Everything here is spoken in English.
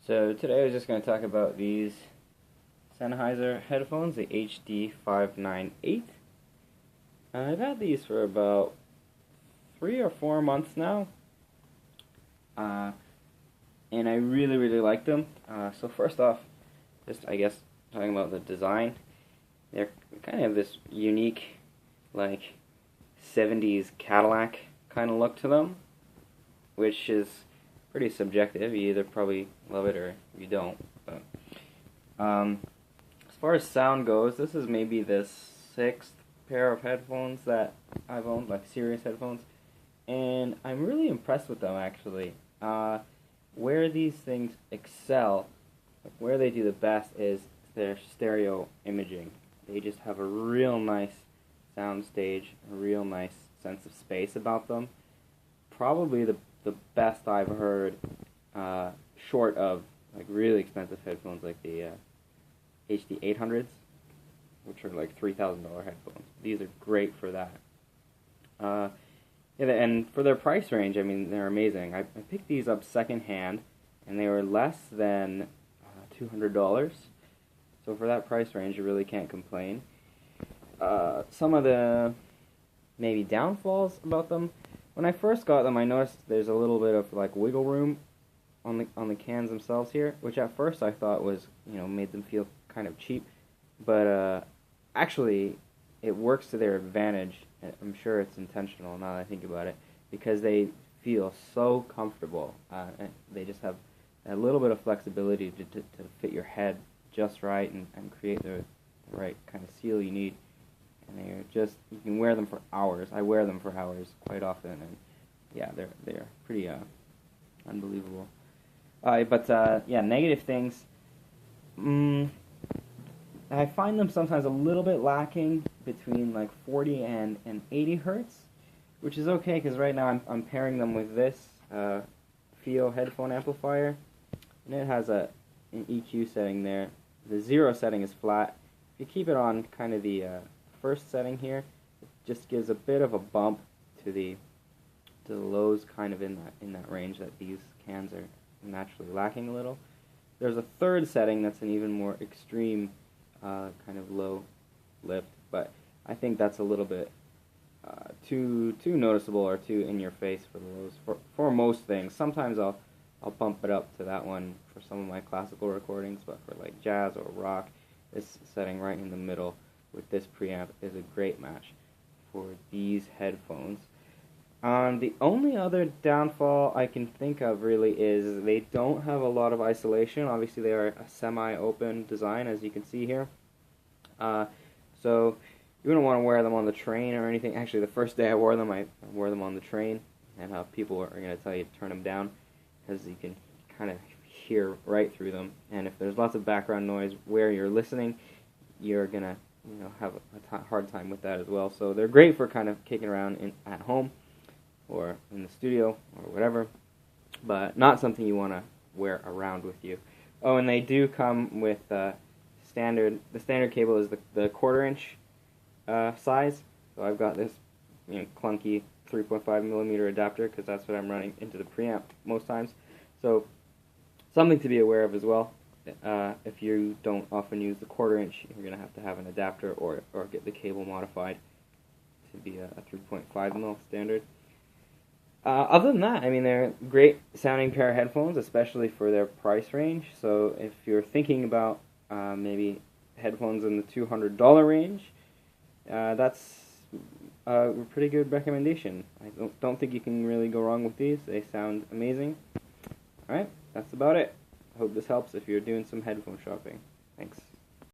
So today I was just going to talk about these Sennheiser headphones, the HD598. I've had these for about 3 or 4 months now, and I really like them. So first off, just I guess talking about the design, they're kind of have this unique, like 70s Cadillac kind of look to them, which is pretty subjective. You either probably love it or you don't. But as far as sound goes, this is maybe the 6th pair of headphones that I've owned, like serious headphones, and I'm really impressed with them actually. Where these things excel, like where they do the best, is their stereo imaging. They just have a real nice sound stage, a real nice sense of space about them. Probably the best I've heard, short of like really expensive headphones like the HD 800s, which are like $3,000 headphones. These are great for that. Yeah, and for their price range, I mean, they're amazing. I picked these up secondhand, and they were less than $200. So for that price range, you really can't complain. Some of the maybe downfalls about them. When I first got them, I noticed there's a little bit of like wiggle room on the cans themselves here, which at first I thought was, made them feel kind of cheap, but actually it works to their advantage. I'm sure it's intentional now that I think about it, because they feel so comfortable. And they just have a little bit of flexibility to fit your head just right and create the right kind of seal you need. And they're just, you can wear them for hours. I wear them for hours quite often, and yeah, they're pretty unbelievable. But yeah, negative things. I find them sometimes a little bit lacking between like 40 and 80 hertz, which is okay because right now I'm pairing them with this Fio headphone amplifier, and it has an EQ setting there. The 0 setting is flat. If you keep it on kind of the first setting here, it just gives a bit of a bump to the lows, kind of in that range that these cans are naturally lacking a little. There's a third setting that's an even more extreme kind of low lift, but I think that's a little bit too noticeable or too in your face for the lows for most things. Sometimes I'll bump it up to that one for some of my classical recordings, but for like jazz or rock, this setting right in the middle with this preamp is a great match for these headphones. The only other downfall I can think of really is they don't have a lot of isolation. Obviously they are a semi-open design, as you can see here. So you wouldn't want to wear them on the train or anything. Actually, the first day I wore them on the train, and people are going to tell you to turn them down because you can kind of hear right through them. And if there's lots of background noise where you're listening, you're going to have a hard time with that as well. So they're great for kind of kicking around at home or in the studio or whatever, but not something you want to wear around with you. Oh, and they do come with the standard cable is the 1/4-inch size. So I've got this clunky 3.5mm adapter because that's what I'm running into the preamp most times. So something to be aware of as well. If you don't often use the 1/4-inch, you're going to have an adapter or get the cable modified to be a 3.5mm standard. Other than that, I mean, they're great sounding pair of headphones, especially for their price range. So if you're thinking about maybe headphones in the $200 range, that's a pretty good recommendation. I don't think you can really go wrong with these. They sound amazing. Alright, that's about it. I hope this helps if you're doing some headphone shopping. Thanks.